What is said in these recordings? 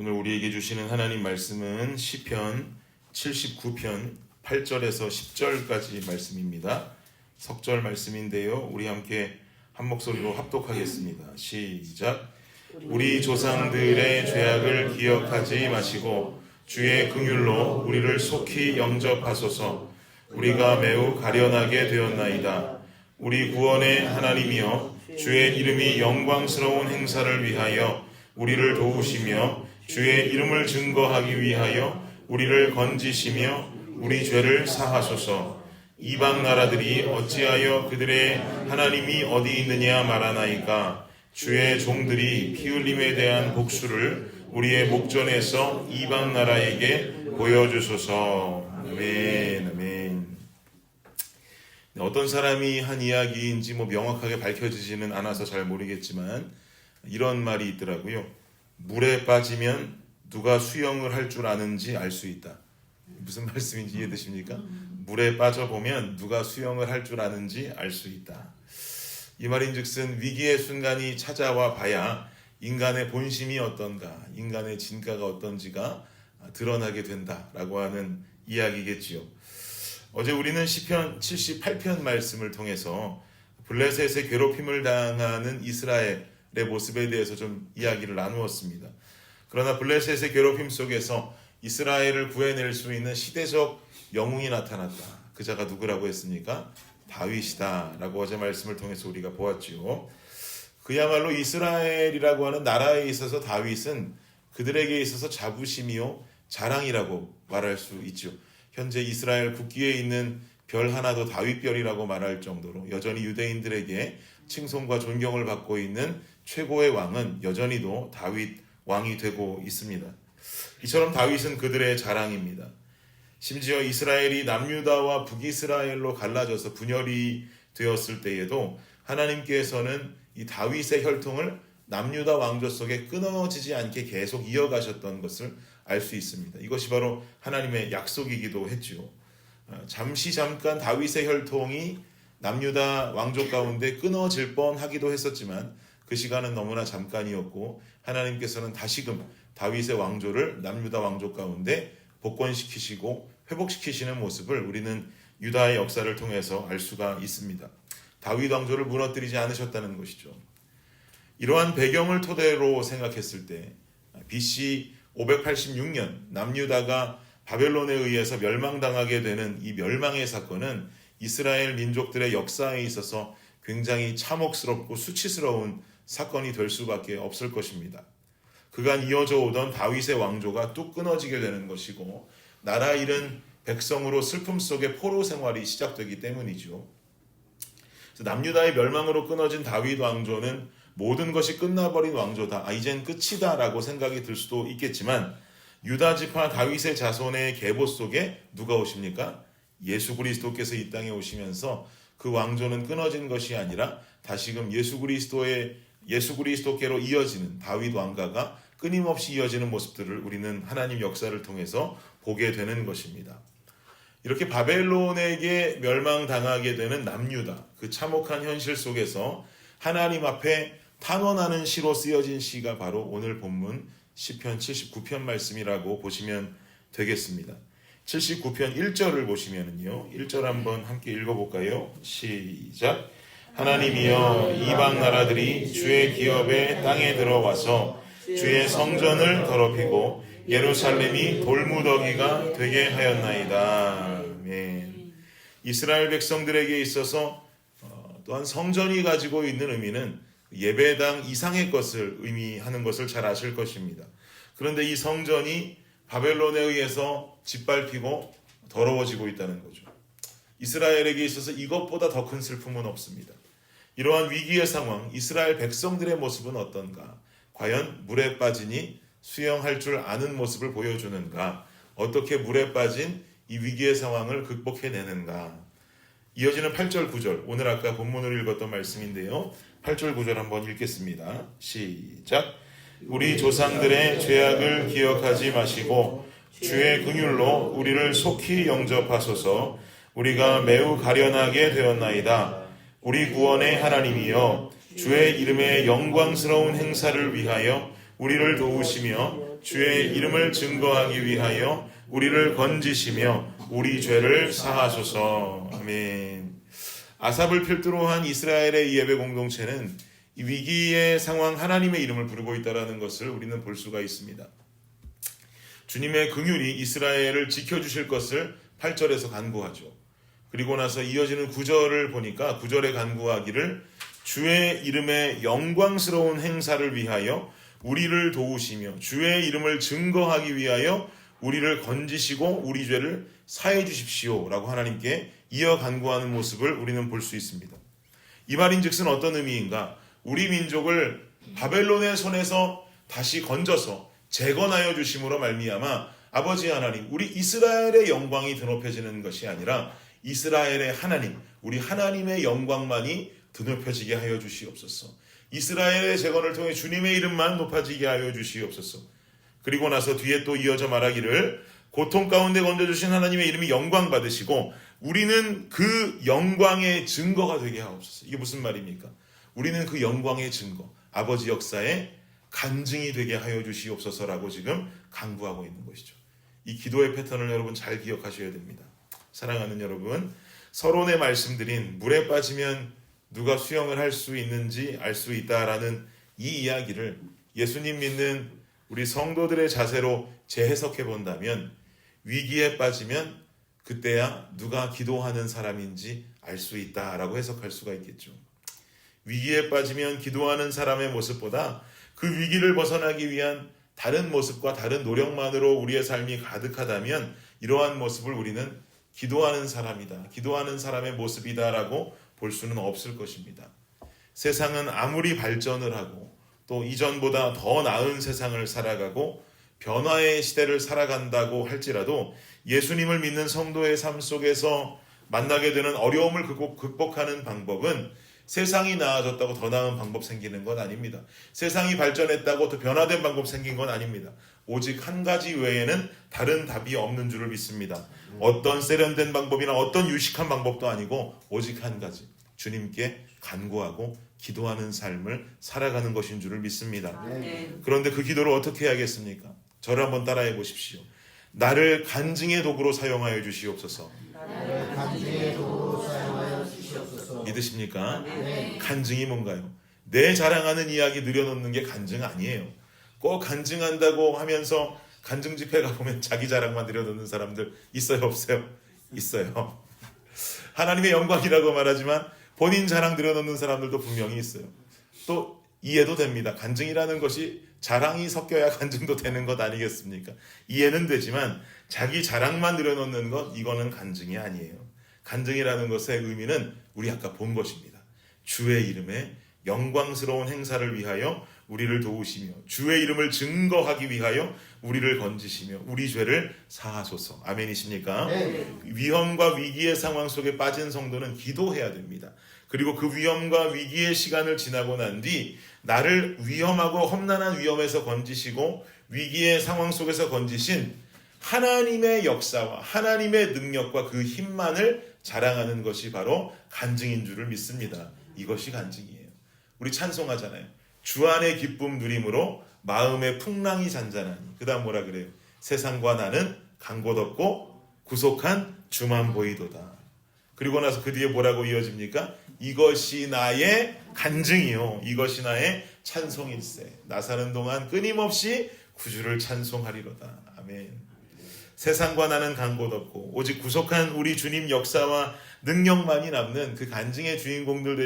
오늘 우리에게 주시는 하나님 말씀은 시편 79편 8절에서 10절까지 말씀입니다. 석절 말씀인데요. 우리 함께 한 목소리로 합독하겠습니다. 시작. 우리 조상들의 죄악을 기억하지 마시고 주의 긍휼로 우리를 속히 영접하소서. 우리가 매우 가련하게 되었나이다. 우리 구원의 하나님이여, 주의 이름이 영광스러운 행사를 위하여 우리를 도우시며 주의 이름을 증거하기 위하여 우리를 건지시며 우리 죄를 사하소서. 이방 나라들이 어찌하여 그들의 하나님이 어디 있느냐 말하나이까. 주의 종들이 피 흘림에 대한 복수를 우리의 목전에서 이방 나라에게 보여주소서. 아멘. 아멘. 어떤 사람이 한 이야기인지 명확하게 밝혀지지는 않아서 잘 모르겠지만 이런 말이 있더라고요. 물에 빠지면 누가 수영을 할 줄 아는지 알 수 있다. 무슨 말씀인지 이해되십니까? 물에 빠져보면 누가 수영을 할 줄 아는지 알 수 있다. 이 말인즉슨 위기의 순간이 찾아와 봐야 인간의 본심이 어떤가, 인간의 진가가 어떤지가 드러나게 된다라고 하는 이야기겠지요. 어제 우리는 시편 78편 말씀을 통해서 블레셋의 괴롭힘을 당하는 이스라엘의 모습에 대해서 좀 이야기를 나누었습니다. 그러나 블레셋의 괴롭힘 속에서 이스라엘을 구해낼 수 있는 시대적 영웅이 나타났다. 그 자가 누구라고 했습니까? 다윗이다 라고 어제 말씀을 통해서 우리가 보았지요. 그야말로 이스라엘이라고 하는 나라에 있어서 다윗은 그들에게 있어서 자부심이요 자랑이라고 말할 수 있죠. 현재 이스라엘 국기에 있는 별 하나도 다윗별이라고 말할 정도로 여전히 유대인들에게 칭송과 존경을 받고 있는 최고의 왕은 여전히도 다윗 왕이 되고 있습니다. 이처럼 다윗은 그들의 자랑입니다. 심지어 이스라엘이 남유다와 북이스라엘로 갈라져서 분열이 되었을 때에도 하나님께서는 이 다윗의 혈통을 남유다 왕조 속에 끊어지지 않게 계속 이어가셨던 것을 알 수 있습니다. 이것이 바로 하나님의 약속이기도 했죠. 잠깐 다윗의 혈통이 남유다 왕조 가운데 끊어질 뻔하기도 했었지만 그 시간은 너무나 잠깐이었고 하나님께서는 다시금 다윗의 왕조를 남유다 왕조 가운데 복권시키시고 회복시키시는 모습을 우리는 유다의 역사를 통해서 알 수가 있습니다. 다윗 왕조를 무너뜨리지 않으셨다는 것이죠. 이러한 배경을 토대로 생각했을 때 BC 586년 남유다가 바벨론에 의해서 멸망당하게 되는 이 멸망의 사건은 이스라엘 민족들의 역사에 있어서 굉장히 참혹스럽고 수치스러운 사건이 될 수밖에 없을 것입니다. 그간 이어져 오던 다윗의 왕조가 뚝 끊어지게 되는 것이고 나라 잃은 백성으로 슬픔 속에 포로 생활이 시작되기 때문이죠. 남유다의 멸망으로 끊어진 다윗 왕조는 모든 것이 끝나버린 왕조다. 이젠 끝이다 라고 생각이 들 수도 있겠지만 유다 지파 다윗의 자손의 계보 속에 누가 오십니까? 예수 그리스도께서 이 땅에 오시면서 그 왕조는 끊어진 것이 아니라 다시금 예수 그리스도께로 이어지는 다윗 왕가가 끊임없이 이어지는 모습들을 우리는 하나님 역사를 통해서 보게 되는 것입니다. 이렇게 바벨론에게 멸망당하게 되는 남유다, 그 참혹한 현실 속에서 하나님 앞에 탄원하는 시로 쓰여진 시가 바로 오늘 본문 시편 79편 말씀이라고 보시면 되겠습니다. 79편 1절을 보시면은요, 1절 한번 함께 읽어볼까요? 시작. 하나님이여, 이방 나라들이 주의 기업에 땅에 들어와서 주의 성전을 더럽히고 예루살렘이 돌무더기가 되게 하였나이다. 아멘. 이스라엘 백성들에게 있어서 또한 성전이 가지고 있는 의미는 예배당 이상의 것을 의미하는 것을 잘 아실 것입니다. 그런데 이 성전이 바벨론에 의해서 짓밟히고 더러워지고 있다는 거죠. 이스라엘에게 있어서 이것보다 더 큰 슬픔은 없습니다. 이러한 위기의 상황, 이스라엘 백성들의 모습은 어떤가? 과연 물에 빠지니 수영할 줄 아는 모습을 보여주는가? 어떻게 물에 빠진 이 위기의 상황을 극복해내는가? 이어지는 8절 9절, 오늘 아까 본문으로 읽었던 말씀인데요. 8절 9절 한번 읽겠습니다. 시작. 우리 조상들의 죄악을 기억하지 마시고 주의 긍휼로 우리를 속히 영접하소서. 우리가 매우 가련하게 되었나이다. 우리 구원의 하나님이여, 주의 이름의 영광스러운 행사를 위하여 우리를 도우시며 주의 이름을 증거하기 위하여 우리를 건지시며 우리 죄를 사하소서. 아멘. 아삽을 필두로 한 이스라엘의 이 예배 공동체는 이 위기의 상황 하나님의 이름을 부르고 있다는 것을 우리는 볼 수가 있습니다. 주님의 긍휼이 이스라엘을 지켜주실 것을 8절에서 간구하죠. 그리고 나서 이어지는 9절을 보니까 9절에 간구하기를 주의 이름의 영광스러운 행사를 위하여 우리를 도우시며 주의 이름을 증거하기 위하여 우리를 건지시고 우리 죄를 사해 주십시오 라고 하나님께 이어 간구하는 모습을 우리는 볼 수 있습니다. 이 말인즉슨 어떤 의미인가? 우리 민족을 바벨론의 손에서 다시 건져서 재건하여 주심으로 말미암아 아버지 하나님, 우리 이스라엘의 영광이 드높여지는 것이 아니라 이스라엘의 하나님, 우리 하나님의 영광만이 드높여지게 하여 주시옵소서. 이스라엘의 재건을 통해 주님의 이름만 높아지게 하여 주시옵소서. 그리고 나서 뒤에 또 이어져 말하기를 고통 가운데 건져주신 하나님의 이름이 영광 받으시고 우리는 그 영광의 증거가 되게 하옵소서. 이게 무슨 말입니까? 우리는 그 영광의 증거, 아버지 역사의 간증이 되게 하여 주시옵소서라고 지금 간구하고 있는 것이죠. 이 기도의 패턴을 여러분 잘 기억하셔야 됩니다. 사랑하는 여러분, 서론에 말씀드린 물에 빠지면 누가 수영을 할 수 있는지 알 수 있다라는 이 이야기를 예수님 믿는 우리 성도들의 자세로 재해석해 본다면 위기에 빠지면 그때야 누가 기도하는 사람인지 알 수 있다라고 해석할 수가 있겠죠. 위기에 빠지면 기도하는 사람의 모습보다 그 위기를 벗어나기 위한 다른 모습과 다른 노력만으로 우리의 삶이 가득하다면 이러한 모습을 우리는 기도하는 사람이다, 기도하는 사람의 모습이다라고 볼 수는 없을 것입니다. 세상은 아무리 발전을 하고 또 이전보다 더 나은 세상을 살아가고 변화의 시대를 살아간다고 할지라도 예수님을 믿는 성도의 삶 속에서 만나게 되는 어려움을 극복하는 방법은 세상이 나아졌다고 더 나은 방법 생기는 건 아닙니다. 세상이 발전했다고 더 변화된 방법 생긴 건 아닙니다. 오직 한 가지 외에는 다른 답이 없는 줄을 믿습니다. 어떤 세련된 방법이나 어떤 유식한 방법도 아니고 오직 한 가지, 주님께 간구하고 기도하는 삶을 살아가는 것인 줄을 믿습니다. 그런데 그 기도를 어떻게 해야겠습니까? 저를 한번 따라해 보십시오. 나를 간증의 도구로 사용하여 주시옵소서. 나를 간증의 도구로 사용하여 주시옵소서. 믿으십니까? 간증이 뭔가요? 내 자랑하는 이야기 늘여놓는 게 간증 아니에요. 꼭 간증한다고 하면서 간증 집회 가보면 자기 자랑만 늘여놓는 사람들 있어요, 없어요? 있어요. 하나님의 영광이라고 말하지만 본인 자랑 늘여놓는 사람들도 분명히 있어요. 또 이해도 됩니다. 간증이라는 것이 자랑이 섞여야 간증도 되는 것 아니겠습니까? 이해는 되지만 자기 자랑만 늘여놓는 것, 이거는 간증이 아니에요. 간증이라는 것의 의미는 우리 아까 본 것입니다. 주의 이름에 영광스러운 행사를 위하여 우리를 도우시며 주의 이름을 증거하기 위하여 우리를 건지시며 우리 죄를 사하소서. 아멘이십니까? 위험과 위기의 상황 속에 빠진 성도는 기도해야 됩니다. 그리고 그 위험과 위기의 시간을 지나고 난 뒤 나를 위험하고 험난한 위험에서 건지시고 위기의 상황 속에서 건지신 하나님의 역사와 하나님의 능력과 그 힘만을 자랑하는 것이 바로 간증인 줄을 믿습니다. 이것이 간증이에요. 우리 찬송하잖아요. 주 안의 기쁨 누림으로 마음의 풍랑이 잔잔하니. 그 다음 뭐라 그래요? 세상과 나는 간 곳 없고 구속한 주만 보이도다. 그리고 나서 그 뒤에 뭐라고 이어집니까? 이것이 나의 간증이요, 이것이 나의 찬송일세. 나 사는 동안 끊임없이 구주를 찬송하리로다. 아멘. 세상과 나는 간 곳 없고 오직 구속한 우리 주님 역사와 능력만이 남는 그 간증의 주인공들이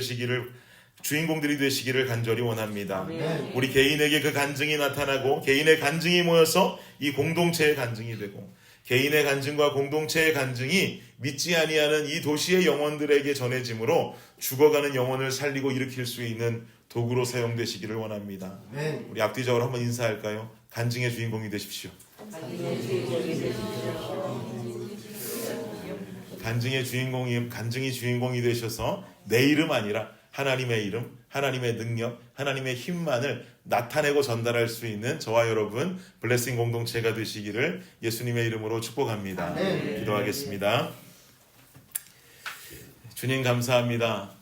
되시기를 간절히 원합니다. 우리 개인에게 그 간증이 나타나고 개인의 간증이 모여서 이 공동체의 간증이 되고 개인의 간증과 공동체의 간증이 믿지 아니하는 이 도시의 영혼들에게 전해짐으로 죽어가는 영혼을 살리고 일으킬 수 있는 도구로 사용되시기를 원합니다. 우리 앞뒤적으로 한번 인사할까요? 간증의 주인공이 되십시오. 간증이 주인공이 되셔서 내 이름 아니라 하나님의 이름, 하나님의 능력, 하나님의 힘만을 나타내고 전달할 수 있는 저와 여러분 블레싱 공동체가 되시기를 예수님의 이름으로 축복합니다. 기도하겠습니다. 주님 감사합니다.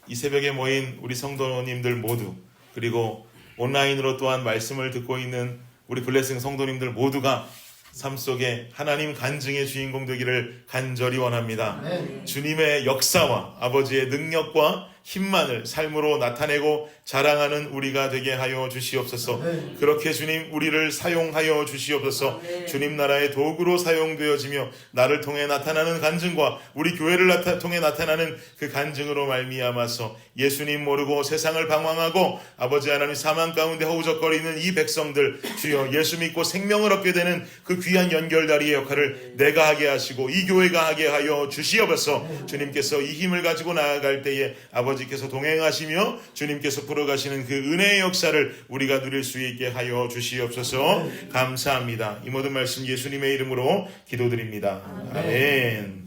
이 새벽에 모인 우리 성도님들 모두, 그리고 온라인으로 또한 말씀을 듣고 있는 우리 블레싱 성도님들 모두가 삶 속에 하나님 간증의 주인공 되기를 간절히 원합니다. 주님의 역사와 아버지의 능력과 힘만을 삶으로 나타내고 자랑하는 우리가 되게 하여 주시옵소서. 그렇게 주님 우리를 사용하여 주시옵소서. 주님 나라의 도구로 사용되어지며 나를 통해 나타나는 간증과 우리 교회를 통해 나타나는 그 간증으로 말미암아서 예수님 모르고 세상을 방황하고 아버지 하나님 사망 가운데 허우적거리는 이 백성들 주여 예수 믿고 생명을 얻게 되는 그 귀한 연결다리의 역할을 내가 하게 하시고 이 교회가 하게 하여 주시옵소서. 주님께서 이 힘을 가지고 나아갈 때에 아버지께서 동행하시며 주님께서 풀어가시는 그 은혜의 역사를 우리가 누릴 수 있게 하여 주시옵소서. 감사합니다. 이 모든 말씀 예수님의 이름으로 기도드립니다. 아멘.